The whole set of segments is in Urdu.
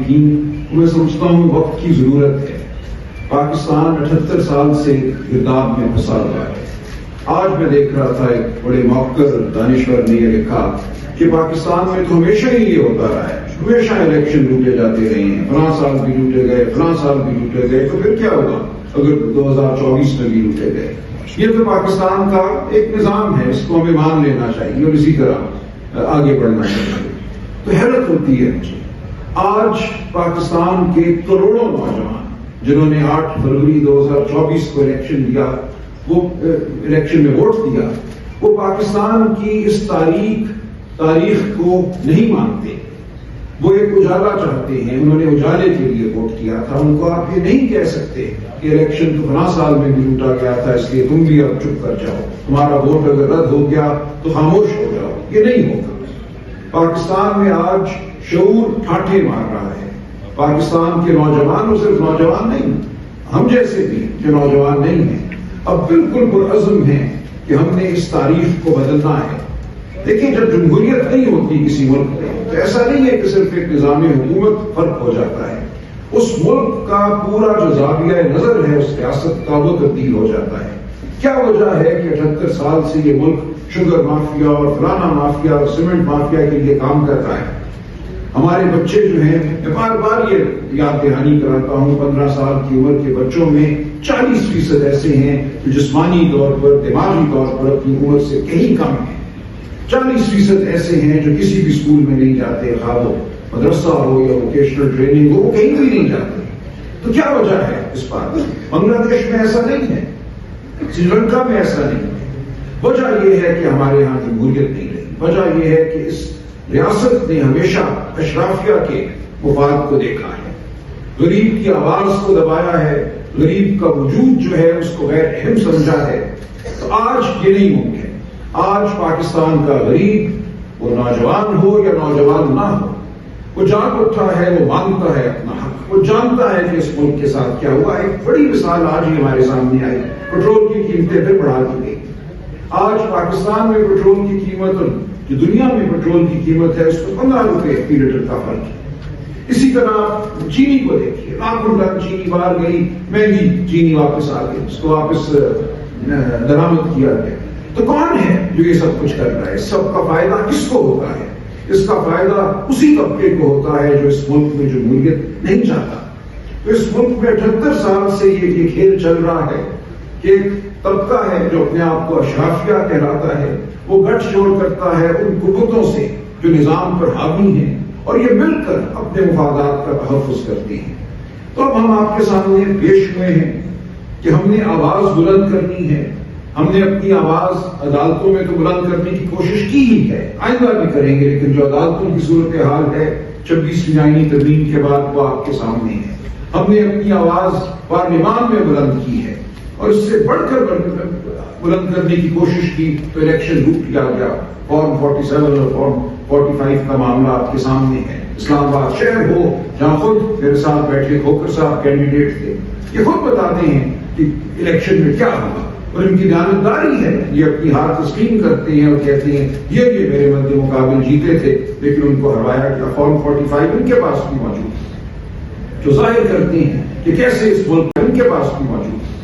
تھیں، میں سمجھتا ہوں وقت کی ضرورت ہے۔ پاکستان 78 سال سے گرداب میں پھنسا ہوا ہے۔ آج میں دیکھ رہا تھا ایک بڑے موقر دانشور نے یہ لکھا کہ پاکستان میں تو ہمیشہ ہی یہ ہوتا رہا ہے، ہمیشہ الیکشن لوٹے جاتے رہے ہیں، فلاں سال بھی لوٹے گئے، فلاں سال بھی لوٹے گئے، تو پھر کیا ہوگا اگر 2024 میں بھی لوٹے گئے؟ یہ تو پاکستان کا ایک نظام ہے، اس کو ہمیں مان لینا چاہیے اور اسی طرح آگے بڑھنا چاہیے۔ تو حیرت ہوتی ہے مجھے، آج پاکستان کے کروڑوں نوجوان جنہوں نے 8 فروری 2024 کو الیکشن دیا، وہ الیکشن میں ووٹ دیا، وہ پاکستان کی اس تاریخ کو نہیں مانتے۔ وہ ایک اجالا چاہتے ہیں، انہوں نے اجالے کے لیے ووٹ کیا تھا۔ ان کو آپ یہ نہیں کہہ سکتے کہ الیکشن تو فلاں سال میں بھی لوٹا گیا تھا، اس لیے تم بھی اب چپ کر جاؤ، تمہارا ووٹ اگر رد ہو گیا تو خاموش ہو جاؤ۔ یہ نہیں ہوگا۔ پاکستان میں آج شعور ٹھاٹھے مار رہا ہے۔ پاکستان کے نوجوان، وہ صرف نوجوان نہیں، ہم جیسے بھی جو نوجوان نہیں ہیں، اب بالکل پرعزم ہیں کہ ہم نے اس تاریخ کو بدلنا ہے۔ دیکھیں، جب جمہوریت نہیں ہوتی کسی ملک میں تو ایسا نہیں ہے کہ صرف ایک نظام حکومت فرق ہو جاتا ہے، اس ملک کا پورا جو زاویہ نظر ہے اس ریاست کا وہ تبدیل ہو جاتا ہے۔ کیا وجہ ہے کہ 78 سال سے یہ ملک شوگر مافیا اور فلانا مافیا اور سیمنٹ مافیا کے لیے کام کرتا ہے؟ ہمارے بچے جو ہیں، میں بار بار یہ یاد دہانی کراتا ہوں، 15 سال کی عمر کے بچوں میں 40% ایسے ہیں جو جسمانی طور پر، دماغی طور پر اپنی عمر سے کہیں کم ہیں۔ 40% ایسے ہیں جو کسی بھی اسکول میں نہیں جاتے، خواہ وہ مدرسہ ہو یا ووکیشنل ٹریننگ ہو، وہ کہیں بھی نہیں جاتے۔ تو کیا وجہ ہے اس بات کی؟ بنگلہ دیش میں ایسا نہیں ہے، سری لنکا میں ایسا نہیں ہے۔ وجہ یہ ہے کہ ہمارے ہاں جمہوریت نہیں رہی۔ وجہ یہ ہے کہ اس ریاست نے ہمیشہ اشرافیہ کے مفاد کو دیکھا ہے، غریب کی آواز کو دبایا ہے، غریب کا وجود جو ہے اس کو غیر اہم سمجھا ہے۔ تو آج یہ نہیں ممکن۔ آج پاکستان کا غریب، وہ نوجوان ہو یا نوجوان نہ ہو، وہ جاگ اٹھا ہے، وہ مانگتا ہے اپنا حق، وہ جانتا ہے کہ اس ملک کے ساتھ کیا ہوا۔ ایک بڑی مثال آج ہی ہمارے سامنے آئی، پیٹرول کی قیمتیں پھر بڑھا دی گئی۔ آج پاکستان میں پیٹرول کی قیمت اور جو دنیا میں پیٹرول کی قیمت ہے اس کو 15 روپے فی لیٹر کا فرق ہے۔ اسی طرح چینی کو دیکھیے، لاکھوں ٹن چینی باہر گئی، مہنگی چینی واپس آ گئی، اس کو واپس درآمد کیا گیا۔ تو کون ہے جو یہ سب کچھ کر رہا ہے؟ اس سب کا فائدہ کس کو ہوتا ہے؟ اس کا فائدہ اسی طبقے کو ہوتا ہے جو اس ملک میں جمہوریت نہیں چاہتا۔ تو اس ملک میں 78 سال سے یہ کھیل چل رہا ہے کہ ایک طبقہ ہے جو اپنے آپ کو اشرافیہ کہلاتا ہے، وہ گٹھ جوڑ کرتا ہے ان قوتوں سے جو نظام پر حاوی ہیں، اور یہ مل کر اپنے مفادات کا تحفظ کرتے ہیں۔ تو اب ہم آپ کے سامنے پیش ہوئے ہیں کہ ہم نے آواز بلند کرنی ہے۔ ہم نے اپنی آواز عدالتوں میں تو بلند کرنے کی کوشش کی ہی ہے، آئندہ بھی کریں گے، لیکن جو عدالتوں کی صورتحال ہے 26ویں آئینی ترمیم کے بعد وہ آپ کے سامنے ہے۔ ہم نے اپنی آواز پارلیمان میں بلند کی ہے، اور اس سے بڑھ کر بلند کرنے کی کوشش کی تو الیکشن لوٹ کیا گیا۔ فارم 47 اور فارم 45 کا معاملہ آپ کے سامنے ہے۔ اسلام آباد شہر ہو جہاں خود میرے ساتھ بیٹھے کھوکھر صاحب کینڈیڈیٹ تھے، یہ خود بتاتے ہیں کہ الیکشن میں کیا ہوا، اور ان کی دیانتداری ہے، یہ اپنی ہار تسلیم کرتے ہیں اور کہتے ہیں یہ میرے مد مقابل جیتے تھے لیکن ان کو ہروایا گیا۔ فارم 45 ان کے پاس بھی موجود ہے، جو ظاہر کرتے ہیں کہ کیسے اس ملک میں ان کے پاس بھی موجود ہے،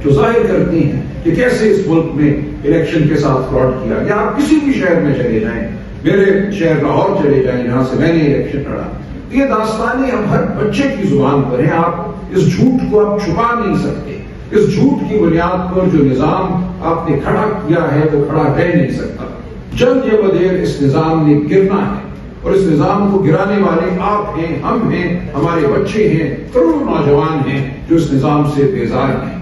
جو ظاہر کرتے ہیں کہ کیسے اس ملک میں الیکشن کے ساتھ فراڈ کیا گیا۔ آپ کسی بھی شہر میں چلے جائیں، میرے شہر لاہور چلے جائیں جہاں سے میں نے الیکشن لڑا، یہ داستانیں اب ہر بچے کی زبان پر ہیں۔ آپ اس جھوٹ کو آپ چھپا نہیں سکتے۔ اس جھوٹ کی بنیاد پر جو نظام آپ نے کھڑا کیا ہے وہ کھڑا رہ نہیں سکتا۔ جلد یا بدیر اس نظام نے گرنا ہے، اور اس نظام کو گرانے والے آپ ہیں، ہم ہیں، ہمارے بچے ہیں، کروڑوں نوجوان ہیں جو اس نظام سے بیزار ہیں۔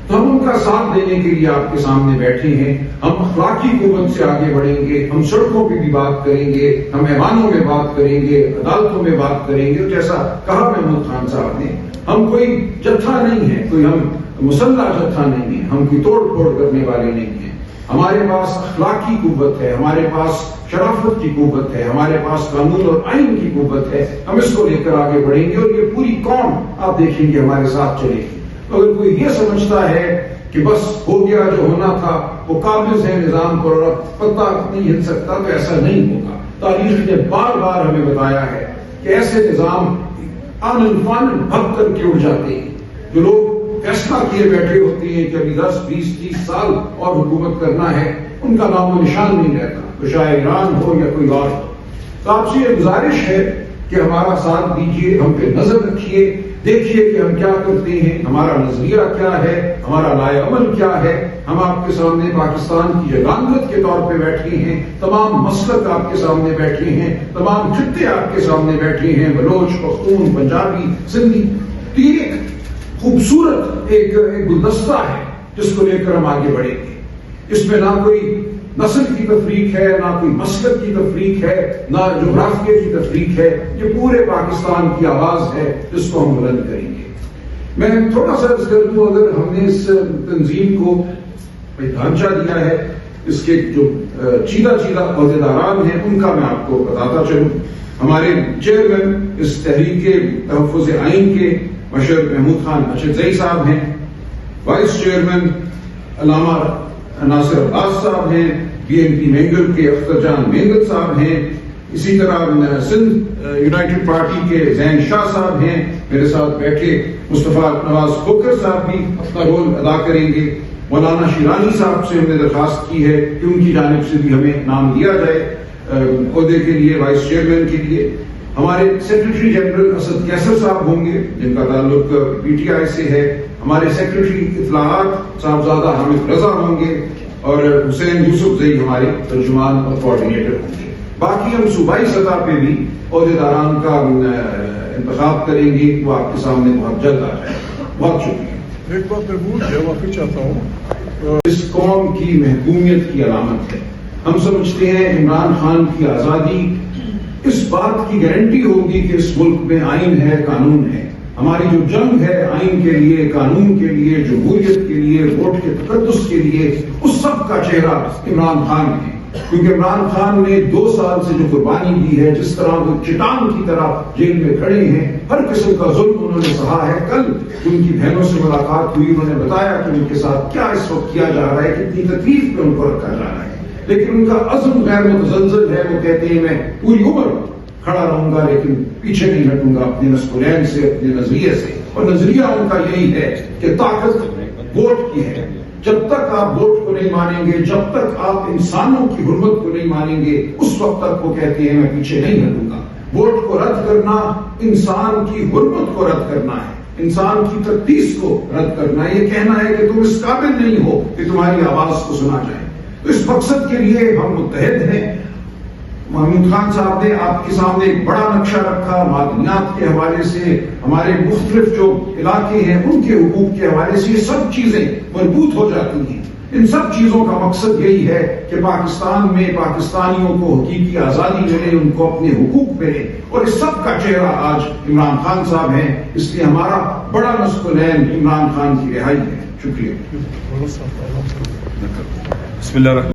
تو ہم ان کا ساتھ دینے کے لیے آپ کے سامنے بیٹھے ہیں۔ ہم اخلاقی قوت سے آگے بڑھیں گے، ہم سڑکوں پہ بھی بات کریں گے، ہم ایوانوں میں بات کریں گے، عدالتوں میں بات کریں گے۔ جیسا کہا محمود خان صاحب نے، ہم کوئی جتھا نہیں ہے، کوئی ہم مسلح جتھا نہیں ہے، ہم کوئی توڑ پھوڑ کرنے والے نہیں ہیں۔ ہمارے پاس اخلاقی قوت ہے، ہمارے پاس شرافت کی قوت ہے، ہمارے پاس قانون اور آئین کی قوت ہے۔ ہم اس کو لے کر آگے بڑھیں گے، اور یہ پوری قوم آپ دیکھیں گے ہمارے ساتھ چلے گی۔ اگر کوئی یہ سمجھتا ہے کہ بس ہو گیا جو ہونا تھا، وہ قابض ہے نظام پر اور پتہ نہیں ہل سکتا، تو ایسا نہیں ہوگا۔ تاریخ نے بار بار ہمیں بتایا ہے کہ ایسے نظام آنن فانن بھگ کر کے اٹھ جاتے ہیں، جو لوگ فیصلہ کیے بیٹھے ہوتے ہیں کہ ابھی 10 20 30 سال اور حکومت کرنا ہے، ان کا نام و نشان نہیں رہتا، تو شاہ ایران ہو یا کوئی اور ہو۔ تو آپ سے یہ گزارش ہے کہ ہمارا ساتھ دیجیے، ہم پہ نظر رکھیے، دیکھیے کہ ہم کیا کرتے ہیں، ہمارا نظریہ کیا ہے، ہمارا لائے عمل کیا ہے۔ ہم آپ کے سامنے پاکستان کی جگانگت کے طور پہ بیٹھے ہیں، تمام مسلک آپ کے سامنے بیٹھے ہیں، تمام خطے آپ کے سامنے بیٹھے ہیں، بلوچ، پختون، پنجابی، سندھی۔ تو یہ ایک خوبصورت ایک گلدستہ ہے جس کو لے کر ہم آگے بڑھیں گے۔ اس میں نہ کوئی نسل کی تفریق ہے، نہ کوئی مسلک کی تفریق ہے، نہ جغرافیہ کی تفریق ہے، یہ پورے پاکستان کی آواز ہے جس کو ہم بلند کریں گے۔ میں تھوڑا سا عرض کر دوں، اگر ہم نے اس تنظیم کو ڈھانچہ دیا ہے، اس کے جو چیدہ عہدیداران ہیں ان کا میں آپ کو بتاتا چلوں۔ ہمارے چیئرمین اس تحریک تحفظ آئین کے مشر محمود خان اشرفزئی صاحب ہیں، وائس چیئرمین علامہ ناصر عباس صاحب ہیں، بی این پی مینگل کے اختر جان مینگل صاحب ہیں، اسی طرح سندھ یونائٹڈ پارٹی کے زین شاہ صاحب ہیں، میرے ساتھ بیٹھے مصطفیٰ نواز کھوکھر صاحب بھی اپنا رول ادا کریں گے۔ مولانا شیرانی صاحب سے ہم نے درخواست کی ہے کہ ان کی جانب سے بھی ہمیں نام دیا جائے عہدے کے لیے، وائس چیئرمین کے لیے۔ ہمارے سیکرٹری جنرل اسد کیسر صاحب ہوں گے جن کا تعلق پی ٹی آئی سے ہے، ہمارے سیکرٹری اطلاعات صاحبزادہ حامد رضا ہوں گے، اور حسین یوسف زئی ہمارے ترجمان اور کوآرڈینیٹر ہوں گے۔ باقی ہم صوبائی سطح پہ بھی عہدیداران کا انتخاب کریں گے، وہ آپ کے سامنے بہت جلد آ جائے گا۔ بہت شکریہ۔ ایک بات میں پوچھ واقعی چاہتا ہوں، اس قوم کی محکومیت کی علامت ہے۔ ہم سمجھتے ہیں عمران خان کی آزادی اس بات کی گارنٹی ہوگی کہ اس ملک میں آئین ہے، قانون ہے۔ ہماری جو جنگ ہے آئین کے لیے، قانون کے لیے، جمہوریت کے لیے، ووٹ کے تقدس کے لیے، اس سب کا چہرہ عمران خان ہے، کیونکہ عمران خان نے 2 سال سے جو قربانی دی ہے، جس طرح وہ چٹان کی طرح جیل میں کھڑے ہیں، ہر قسم کا ظلم انہوں نے سہا ہے۔ کل ان کی بہنوں سے ملاقات ہوئی، انہوں نے بتایا کہ ان کے ساتھ کیا اس وقت کیا جا رہا ہے، کتنی تکلیف پہ ان کو رکھا جا رہا ہے، لیکن ان کا عزم غیر متزلزل ہے۔ وہ کہتے ہیں میں پوری عمر کھڑا رہوں گا لیکن پیچھے نہیں ہٹوں گا اپنے نسلین سے، اپنے نظریے سے، اور نظریہ ان کا یہی ہے کہ طاقت ووٹ کی ہے۔ جب تک آپ ووٹ کو نہیں مانیں گے، جب تک آپ انسانوں کی حرمت کو نہیں مانیں گے، اس وقت تک وہ کہتے ہیں میں پیچھے نہیں ہٹوں گا۔ ووٹ کو رد کرنا انسان کی حرمت کو رد کرنا ہے، انسان کی تقدیس کو رد کرنا ہے، یہ کہنا ہے کہ تم اس قابل نہیں ہو کہ تمہاری آواز کو سنا جائے۔ تو اس مقصد کے لیے ہم متحد ہیں۔ محمود خان صاحب نے آپ کے سامنے ایک بڑا نقشہ رکھا، معدنیات کے حوالے سے، ہمارے مختلف جو علاقے ہیں ان کے حقوق کے حوالے سے، یہ سب چیزیں مربوط ہو جاتی ہیں۔ ان سب چیزوں کا مقصد یہی ہے کہ پاکستان میں پاکستانیوں کو حقیقی آزادی ملے، ان کو اپنے حقوق ملے، اور اس سب کا چہرہ آج عمران خان صاحب ہیں۔ اس لیے ہمارا بڑا نصب العین عمران خان کی رہائی ہے۔ شکریہ۔ بسم اللہ الرحمن